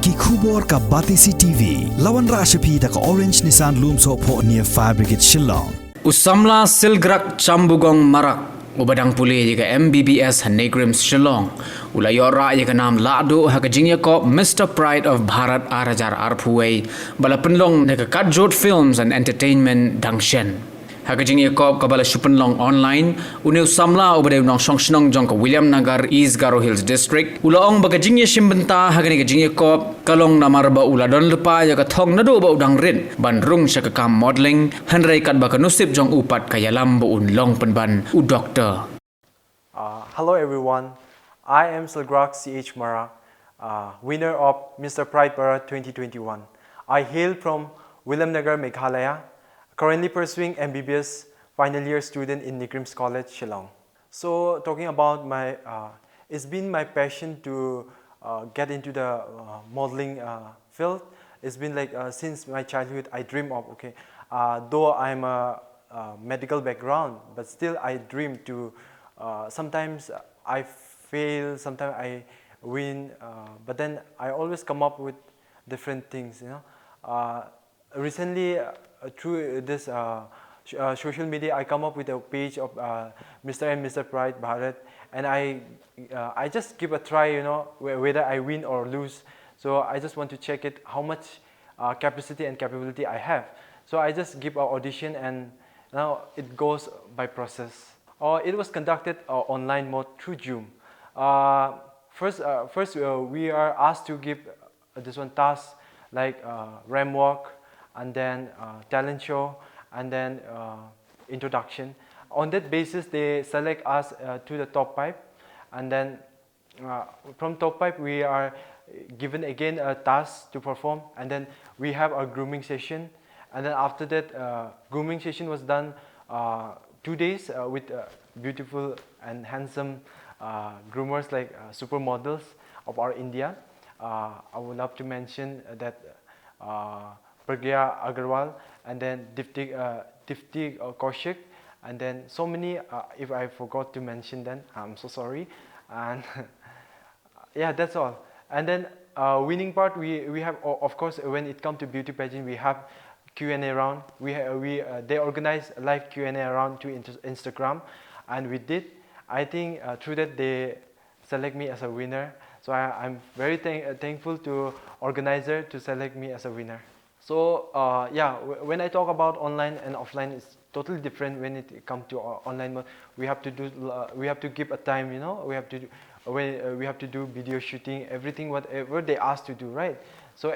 ki khubor ka Batisi TV lawan ra shapi da ka orange Nissan Loom so pho near Fire Brigade Shillong Samla Silgrak Chambugong Marak Ubadang puli jika MBBS Hanegrims Shillong Ulayora jika nam Lado haka Jingïakob Mr. Pride of Bharat Arajar Arpuway Balapenlong neka Kadjot Films and Entertainment Dangshen haka Jingïakob kabala Shupenlong online Uneu Samla ubade unong Shongshnong jong ka William Nagar East Garo Hills District Ulaong baga Jingïa Shimbenta haka neka Jingïakob kalong namarba uladon lepa jaka thong nado ba udang rin bandrung siya kam modeling hanray kat baka nusip jong upat kayalam ba unlong penban u doctor. Hello everyone, I am Silgrak CH Marak, winner of Mr. Pride Bharat 2021. I hail from William Nagar, Meghalaya, currently pursuing MBBS final year student in Nikrims College, Shillong. So talking about my, it's been my passion to get into the modeling field. It's been like since my childhood I dream of, okay, though I'm a medical background, but still I dream to, sometimes I fail, sometimes I win, but then I always come up with different things, you know. Recently, through this social media, I come up with a page of Mr. and Mr. Pride Bharat, and I just give a try, you know, whether I win or lose. So I just want to check it, how much capacity and capability I have. So I just give an audition, and now it goes by process. It was conducted online mode through Zoom. First, we are asked to give this one task like RAM walk, and then talent show, and then introduction. On that basis, they select us to the top 5, and then from top 5 we are given again a task to perform, and then we have a grooming session, and then after that grooming session was done 2 days with beautiful and handsome groomers like supermodels of our India. I would love to mention that Pragya Agarwal, and then Difti Kaushik, and then so many, if I forgot to mention them, I'm so sorry. And yeah, that's all. And then winning part, we have, of course, when it comes to beauty pageant, we have Q&A round. They organize a live Q&A round to Instagram, and we did. I think through that they select me as a winner. So I'm very thankful to organizer to select me as a winner. So yeah, when I talk about online and offline, it's totally different. When it comes to online mode, we have to give a time, you know. We have to do video shooting, everything whatever they ask to do, right? So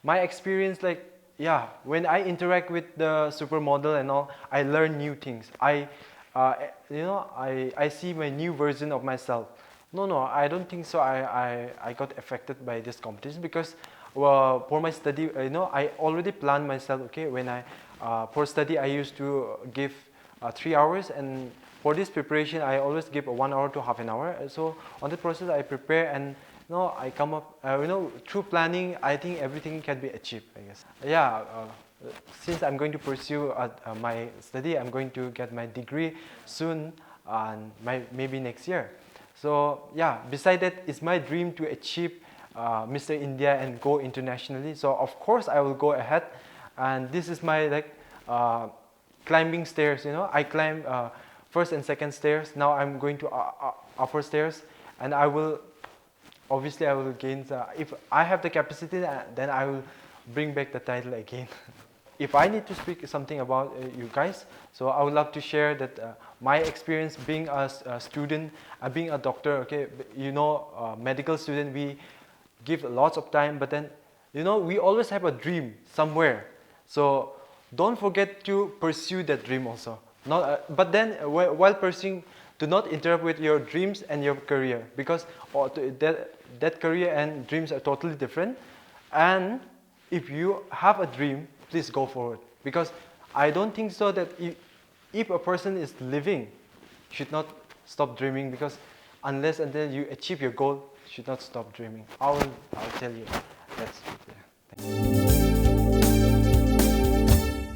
my experience, like, yeah, when I interact with the supermodel and all, I learn new things. You know, I see my new version of myself. No, I don't think so. I got affected by this competition because for my study, you know, I already planned myself. Okay, when for study I used to give 3 hours, and for this preparation I always give 1 hour to half an hour. So on the process I prepare, and you know, I come up. You know, through planning, I think everything can be achieved, I guess. Yeah. Since I'm going to pursue my study, I'm going to get my degree soon, and maybe next year. So yeah, beside that, it's my dream to achieve Mr. India and go internationally. So of course I will go ahead, and this is my like climbing stairs. You know, I climb first and second stairs. Now I'm going to upper stairs, and I will obviously gain. If I have the capacity, then I will bring back the title again. If I need to speak something about you guys, so I would love to share that my experience being a student, being a doctor. Okay, you know, medical student, we give lots of time, but then, you know, we always have a dream somewhere. So don't forget to pursue that dream also. But then while pursuing, do not interrupt with your dreams and your career, because that career and dreams are totally different. And if you have a dream, please go forward, because I don't think so that if a person is living, should not stop dreaming, because unless until you achieve your goal, should not stop dreaming. I'll tell you. That's it. Yeah. Thank you.